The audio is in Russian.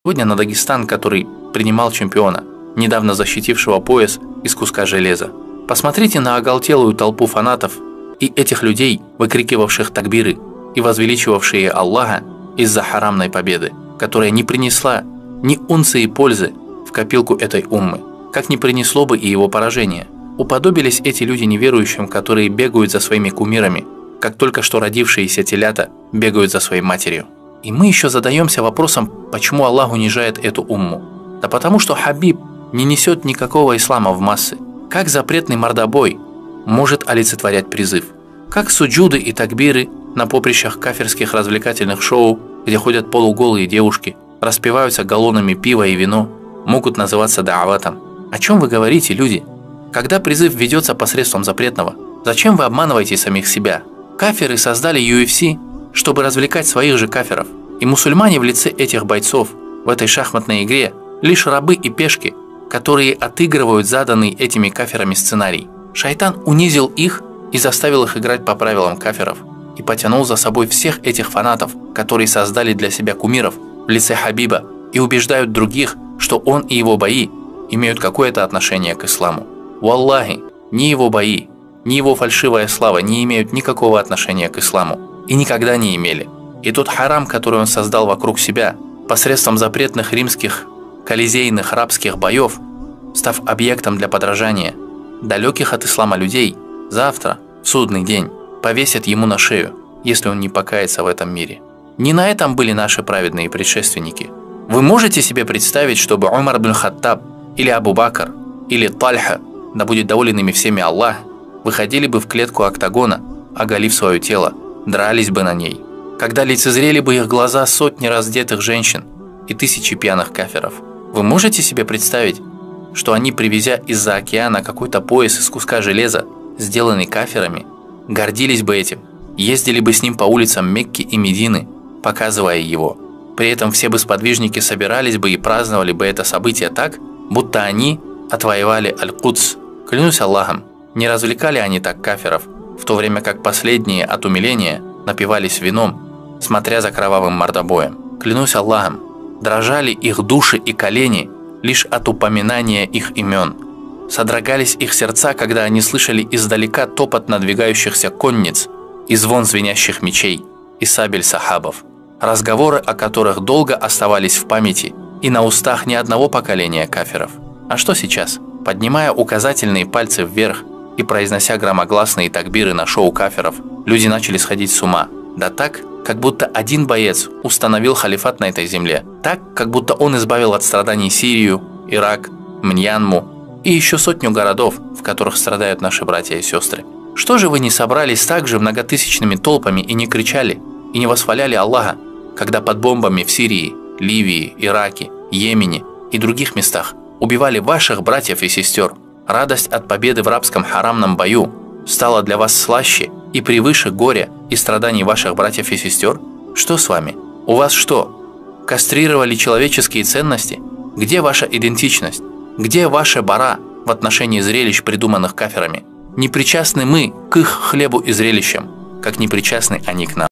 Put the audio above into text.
Сегодня на Дагестан, который принимал чемпиона, недавно защитившего пояс из куска железа. Посмотрите на оголтелую толпу фанатов и этих людей, выкрикивавших такбиры и возвеличивавшие Аллаха из-за харамной победы, которая не принесла ни унции пользы в копилку этой уммы, как не принесло бы и его поражение. Уподобились эти люди неверующим, которые бегают за своими кумирами, как только что родившиеся телята бегают за своей матерью. И мы еще задаемся вопросом, почему Аллах унижает эту умму. Да потому что Хабиб не несет никакого ислама в массы. Как запретный мордобой может олицетворять призыв? Как суджуды и такбиры на поприщах кафирских развлекательных шоу, где ходят полуголые девушки, распиваются галлонами пива и вино, могут называться да'аватом? О чем вы говорите, люди? Когда призыв ведется посредством запретного, зачем вы обманываете самих себя? Кафиры создали UFC, чтобы развлекать своих же кафиров. И мусульмане в лице этих бойцов в этой шахматной игре лишь рабы и пешки, которые отыгрывают заданный этими кафирами сценарий. Шайтан унизил их и заставил их играть по правилам кафиров и потянул за собой всех этих фанатов, которые создали для себя кумиров в лице Хабиба и убеждают других, что он и его бои имеют какое-то отношение к исламу. Валлахи, ни его бои, ни его фальшивая слава не имеют никакого отношения к исламу и никогда не имели. И тот харам, который он создал вокруг себя посредством запретных римских колизейных рабских боев, став объектом для подражания далеких от ислама людей, завтра, в судный день, повесят ему на шею, если он не покается в этом мире. Не на этом были наши праведные предшественники. Вы можете себе представить, чтобы Умар ибн Хаттаб или Абу Бакр или Тальха, да будет доволен ими всеми Аллах, выходили бы в клетку октагона, оголив свое тело, дрались бы на ней, когда лицезрели бы их глаза сотни раздетых женщин и тысячи пьяных кафиров? Вы можете себе представить, что они, привезя из-за океана какой-то пояс из куска железа, сделанный кафирами, гордились бы этим, ездили бы с ним по улицам Мекки и Медины, показывая его? При этом все бы сподвижники собирались бы и праздновали бы это событие так, будто они отвоевали Аль-Кудс. Клянусь Аллахом, не развлекали они так кафиров, в то время как последние от умиления напивались вином, смотря за кровавым мордобоем. Клянусь Аллахом, дрожали их души и колени лишь от упоминания их имен. Содрогались их сердца, когда они слышали издалека топот надвигающихся конниц и звон звенящих мечей и сабель сахабов, разговоры о которых долго оставались в памяти и на устах ни одного поколения кафиров. А что сейчас? Поднимая указательные пальцы вверх и произнося громогласные такбиры на шоу кафиров, люди начали сходить с ума. Да так, как будто один боец установил халифат на этой земле. Так, как будто он избавил от страданий Сирию, Ирак, Мьянму и еще сотню городов, в которых страдают наши братья и сестры. Что же вы не собрались также многотысячными толпами и не кричали, и не восхваляли Аллаха, когда под бомбами в Сирии, Ливии, Ираке, Йемене и других местах убивали ваших братьев и сестер? Радость от победы в рабском харамном бою стала для вас слаще и превыше горя и страданий ваших братьев и сестер? Что с вами? У вас что? Кастрировали человеческие ценности? Где ваша идентичность? Где ваша бара в отношении зрелищ, придуманных кафирами? Не причастны мы к их хлебу и зрелищам, как не причастны они к нам.